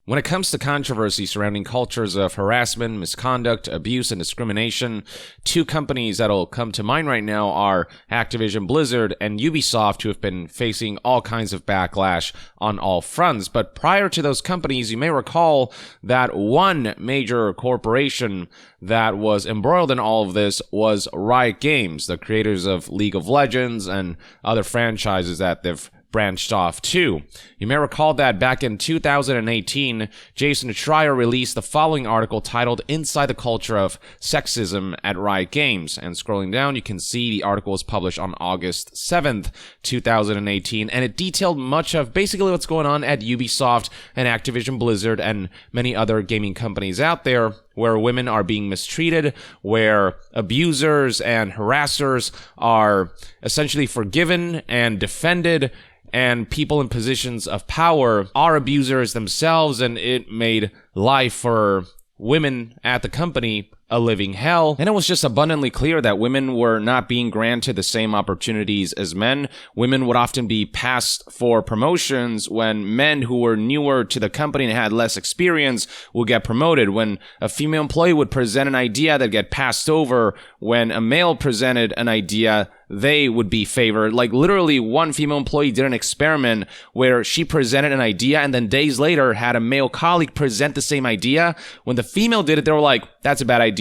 When it comes to controversy surrounding cultures of harassment, misconduct, abuse, and discrimination, two companies that'll come to mind right now are Activision Blizzard and Ubisoft, who have been facing all kinds of backlash on all fronts. But prior to those companies, you may recall that one major corporation that was embroiled in all of this was Riot Games, the creators of League of Legends and other franchises that they've branched off to. You may recall that back in 2018, Jason Schreier released the following article titled "Inside the Culture of Sexism at Riot Games." And scrolling down, you can see the article was published on August 7th, 2018, and it detailed much of basically what's going on at Ubisoft and Activision Blizzard and many other gaming companies out there, where women are being mistreated, where abusers and harassers are essentially forgiven and defended, and people in positions of power are abusers themselves, and it made life for women at the company a living hell. And it was just abundantly clear that women were not being granted the same opportunities as men. Women would often be passed for promotions when men who were newer to the company and had less experience would get promoted. When a female employee would present an idea that get passed over, when a male presented an idea, they would be favored. Like literally one female employee did an experiment where she presented an idea and then days later had a male colleague present the same idea. When the female did it, they were like, that's a bad idea,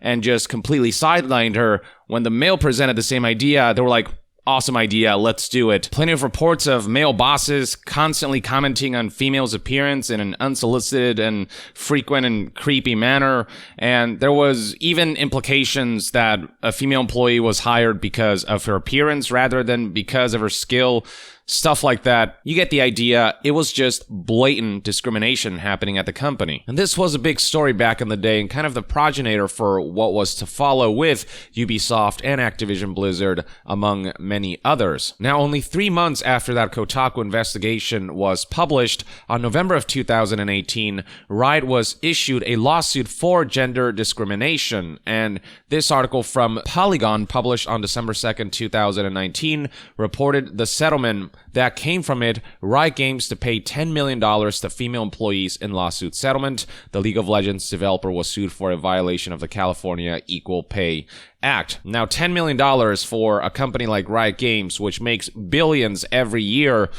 and just completely sidelined her. When the male presented the same idea, they were like, awesome idea, let's do it. Plenty of reports of male bosses constantly commenting on females' appearance in an unsolicited and frequent and creepy manner. And there was even implications that a female employee was hired because of her appearance rather than because of her skill. Stuff like that. You get the idea. It was just blatant discrimination happening at the company. And this was a big story back in the day and kind of the progenitor for what was to follow with Ubisoft and Activision Blizzard, among many others. Now, only 3 months after that Kotaku investigation was published, on November of 2018, Riot was issued a lawsuit for gender discrimination. And this article from Polygon, published on December 2nd, 2019, reported the settlement that came from it: Riot Games to pay $10 million to female employees in lawsuit settlement. The League of Legends developer was sued for a violation of the California Equal Pay Act. Now, $10 million for a company like Riot Games, which makes billions every year,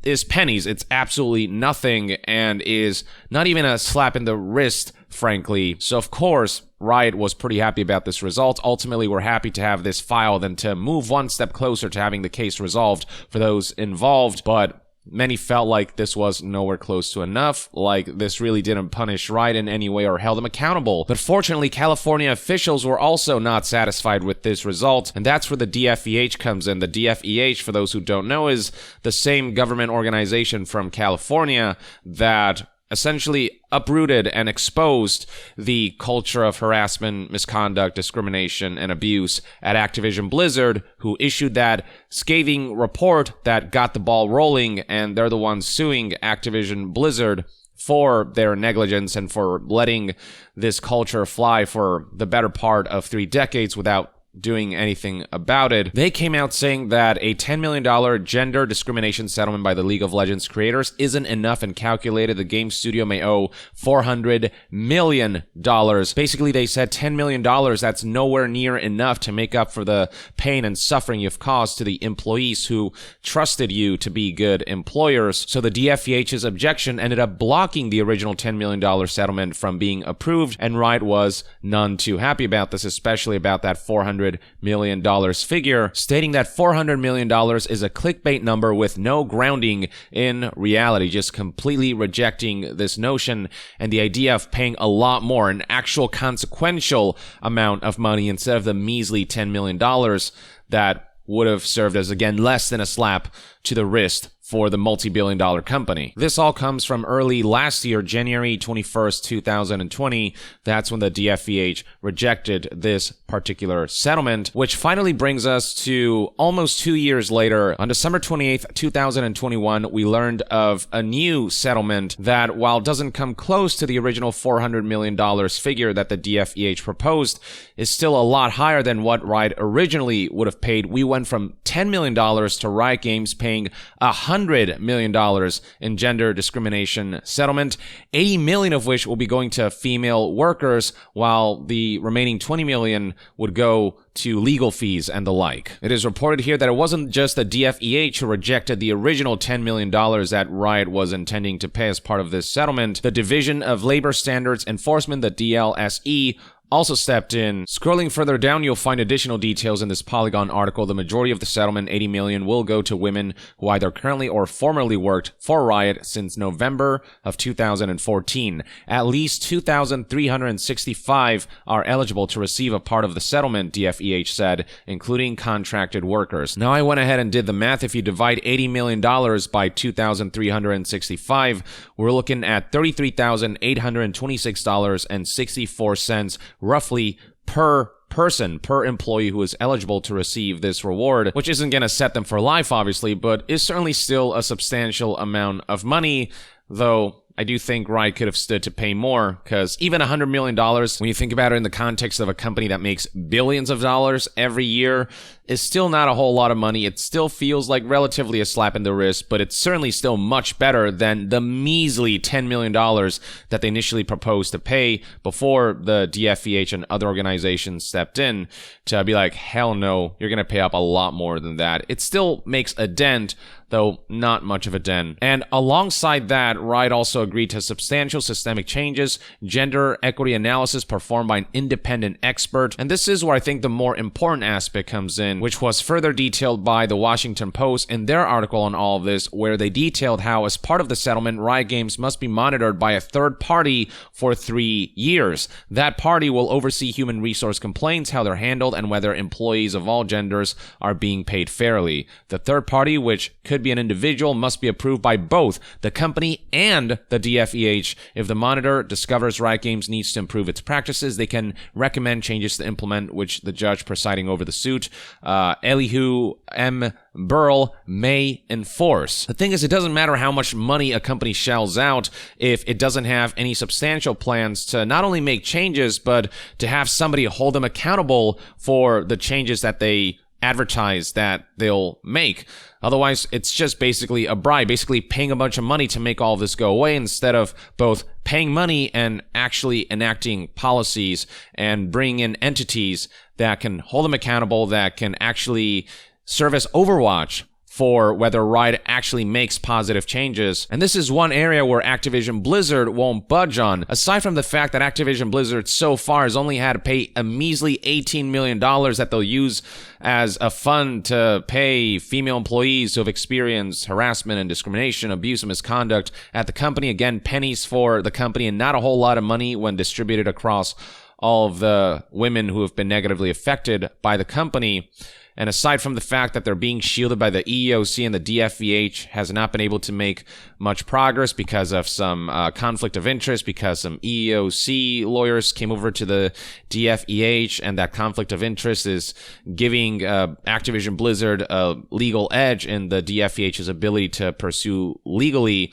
is pennies. It's absolutely nothing and is not even a slap in the wrist, frankly. So, of course, Riot was pretty happy about this result. Ultimately, we're happy to have this filed and to move one step closer to having the case resolved for those involved, but many felt like this was nowhere close to enough, like this really didn't punish Riot in any way or held them accountable. But fortunately, California officials were also not satisfied with this result, and that's where the DFEH comes in. The DFEH, for those who don't know, is the same government organization from California that essentially uprooted and exposed the culture of harassment, misconduct, discrimination, and abuse at Activision Blizzard, who issued that scathing report that got the ball rolling, and they're the ones suing Activision Blizzard for their negligence and for letting this culture fly for the better part of 3 decades without doing anything about it. They came out saying that a $10 million gender discrimination settlement by the League of Legends creators isn't enough and calculated the game studio may owe $400 million. Basically, they said $10 million, that's nowhere near enough to make up for the pain and suffering you've caused to the employees who trusted you to be good employers. So the DFEH's objection ended up blocking the original $10 million settlement from being approved, and Riot was none too happy about this, especially about that $400 million figure, stating that $400 million is a clickbait number with no grounding in reality, just completely rejecting this notion and the idea of paying a lot more, an actual consequential amount of money instead of the measly $10 million that would have served as, again, less than a slap to the wrist for the multi-billion-dollar company. This all comes from early last year, January 21st, 2020. That's when the DFEH rejected this particular settlement, which finally brings us to almost 2 years later. On December 28th, 2021, we learned of a new settlement that, while doesn't come close to the original $400 million figure that the DFEH proposed, is still a lot higher than what Riot originally would have paid. We went from $10 million to Riot Games paying $100 $100 million in gender discrimination settlement, $80 million of which will be going to female workers, while the remaining $20 million would go to legal fees and the like. It is reported here that it wasn't just the DFEH who rejected the original $10 million that Riot was intending to pay as part of this settlement. The Division of Labor Standards Enforcement, the DLSE, also stepped in. Scrolling further down, you'll find additional details in this Polygon article. The majority of the settlement, $80 million, will go to women who either currently or formerly worked for Riot since November of 2014. At least 2,365 are eligible to receive a part of the settlement, DFEH said, including contracted workers. Now, I went ahead and did the math. If you divide $80 million by 2,365, we're looking at $33,826.64 roughly per person, per employee who is eligible to receive this reward, which isn't going to set them for life, obviously, but is certainly still a substantial amount of money, though I do think Riot could have stood to pay more, because even $100 million, when you think about it in the context of a company that makes billions of dollars every year, is still not a whole lot of money. It still feels like relatively a slap in the wrist, but it's certainly still much better than the measly $10 million that they initially proposed to pay before the DFEH and other organizations stepped in to be like, hell no, you're going to pay up a lot more than that. It still makes a dent, though not much of a dent. And alongside that, Riot also agreed to substantial systemic changes, gender equity analysis performed by an independent expert. And this is where I think the more important aspect comes in, which was further detailed by the Washington Post in their article on all of this, where they detailed how, as part of the settlement, Riot Games must be monitored by a third party for 3 years. That party will oversee human resource complaints, how they're handled, and whether employees of all genders are being paid fairly. The third party, which could be an individual, must be approved by both the company and the DFEH. If the monitor discovers Riot Games needs to improve its practices, they can recommend changes to implement, which the judge presiding over the suit, Elihu M. Burl, may enforce. The thing is, it doesn't matter how much money a company shells out if it doesn't have any substantial plans to not only make changes, but to have somebody hold them accountable for the changes that they advertise that they'll make. Otherwise, it's just basically a bribe, basically paying a bunch of money to make all of this go away, instead of both paying money and actually enacting policies and bringing in entities that can hold them accountable, that can actually serve as Overwatch for whether Riot actually makes positive changes. And this is one area where Activision Blizzard won't budge on. Aside from the fact that Activision Blizzard so far has only had to pay a measly $18 million that they'll use as a fund to pay female employees who have experienced harassment and discrimination, abuse, and misconduct at the company. Again, pennies for the company and not a whole lot of money when distributed across all of the women who have been negatively affected by the company. And aside from the fact that they're being shielded by the EEOC, and the DFEH has not been able to make much progress because of some conflict of interest, because some EEOC lawyers came over to the DFEH, and that conflict of interest is giving Activision Blizzard a legal edge in the DFEH's ability to pursue legally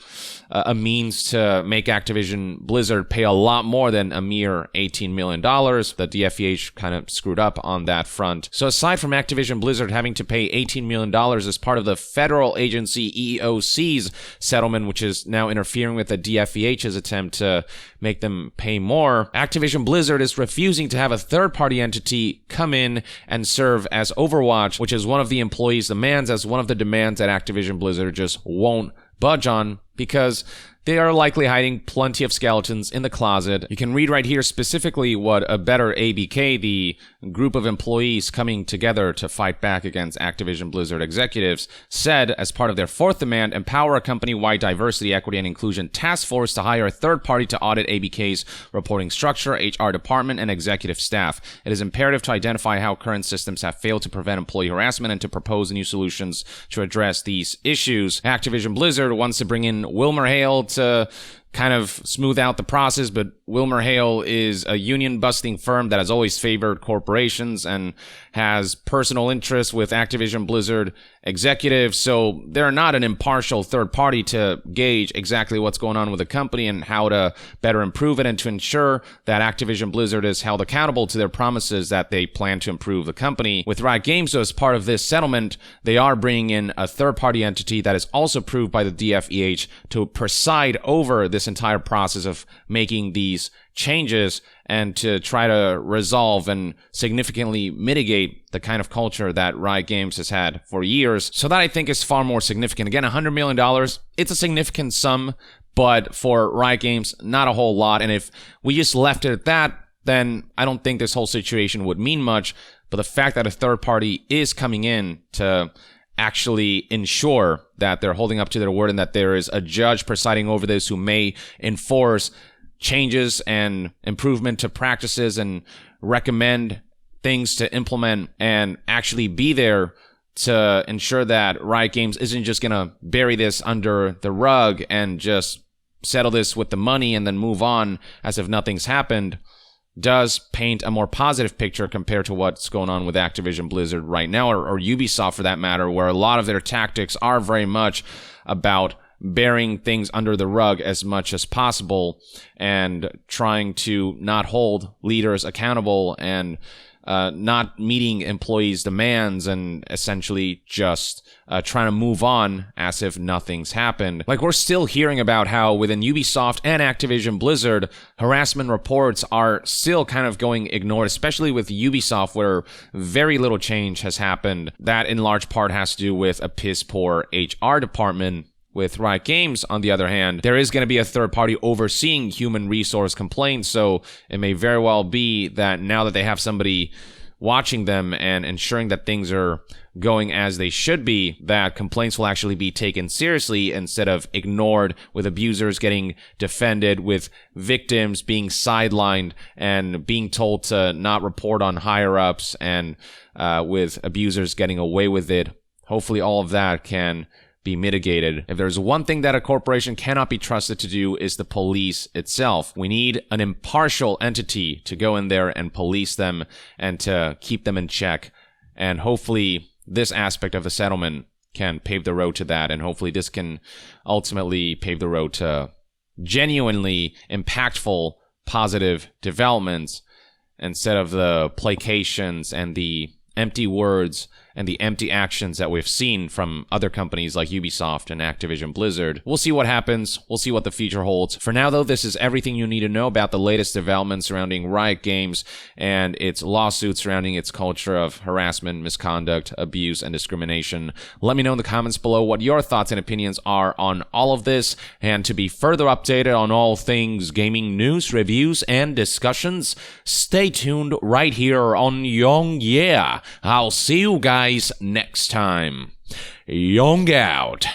a means to make Activision Blizzard pay a lot more than a mere $18 million. The DFEH kind of screwed up on that front. So aside from Activision Blizzard having to pay $18 million as part of the federal agency EEOC's settlement, which is now interfering with the DFEH's attempt to make them pay more, Activision Blizzard is refusing to have a third-party entity come in and serve as Overwatch, which is one of the employees' demands, as one of the demands that Activision Blizzard just won't budge on, because they are likely hiding plenty of skeletons in the closet. You can read right here specifically what a Better ABK, the group of employees coming together to fight back against Activision Blizzard executives, said as part of their fourth demand: empower a company-wide diversity, equity, and inclusion task force to hire a third party to audit ABK's reporting structure, HR department, and executive staff. It is imperative to identify how current systems have failed to prevent employee harassment and to propose new solutions to address these issues. Activision Blizzard wants to bring in Wilmer Hale to kind of smooth out the process, but WilmerHale is a union-busting firm that has always favored corporations and has personal interests with Activision Blizzard executives, so they're not an impartial third party to gauge exactly what's going on with the company and how to better improve it and to ensure that Activision Blizzard is held accountable to their promises that they plan to improve the company. With Riot Games, so as part of this settlement, they are bringing in a third-party entity that is also approved by the DFEH to preside over this entire process of making these changes and to try to resolve and significantly mitigate the kind of culture that Riot Games has had for years. So that I think is far more significant. Again, $100 million, it's a significant sum, but for Riot Games, not a whole lot. And if we just left it at that, then I don't think this whole situation would mean much. But the fact that a third party is coming in to actually ensure that they're holding up to their word and that there is a judge presiding over this who may enforce changes and improvement to practices and recommend things to implement and actually be there to ensure that Riot Games isn't just going to bury this under the rug and just settle this with the money and then move on as if nothing's happened, does paint a more positive picture compared to what's going on with Activision Blizzard right now, or Ubisoft for that matter, where a lot of their tactics are very much about burying things under the rug as much as possible and trying to not hold leaders accountable and not meeting employees' demands and essentially just trying to move on as if nothing's happened. Like, we're still hearing about how within Ubisoft and Activision Blizzard, harassment reports are still kind of going ignored, especially with Ubisoft, where very little change has happened. That in large part has to do with a piss-poor HR department. With Riot Games, on the other hand, there is going to be a third party overseeing human resource complaints, so it may very well be that now that they have somebody watching them and ensuring that things are going as they should be, that complaints will actually be taken seriously instead of ignored, with abusers getting defended, with victims being sidelined and being told to not report on higher-ups, and with abusers getting away with it. Hopefully all of that can be mitigated. If there's one thing that a corporation cannot be trusted to do, is the police itself. We need an impartial entity to go in there and police them and to keep them in check. And hopefully this aspect of the settlement can pave the road to that, and hopefully this can ultimately pave the road to genuinely impactful, positive developments instead of the placations and the empty words and the empty actions that we've seen from other companies like Ubisoft and Activision Blizzard. We'll see what happens. We'll see what the future holds. For now, though, this is everything you need to know about the latest developments surrounding Riot Games and its lawsuit surrounding its culture of harassment, misconduct, abuse, and discrimination. Let me know in the comments below what your thoughts and opinions are on all of this. And to be further updated on all things gaming news, reviews, and discussions, stay tuned right here on Young Yeah. I'll see you guys next time. Young out.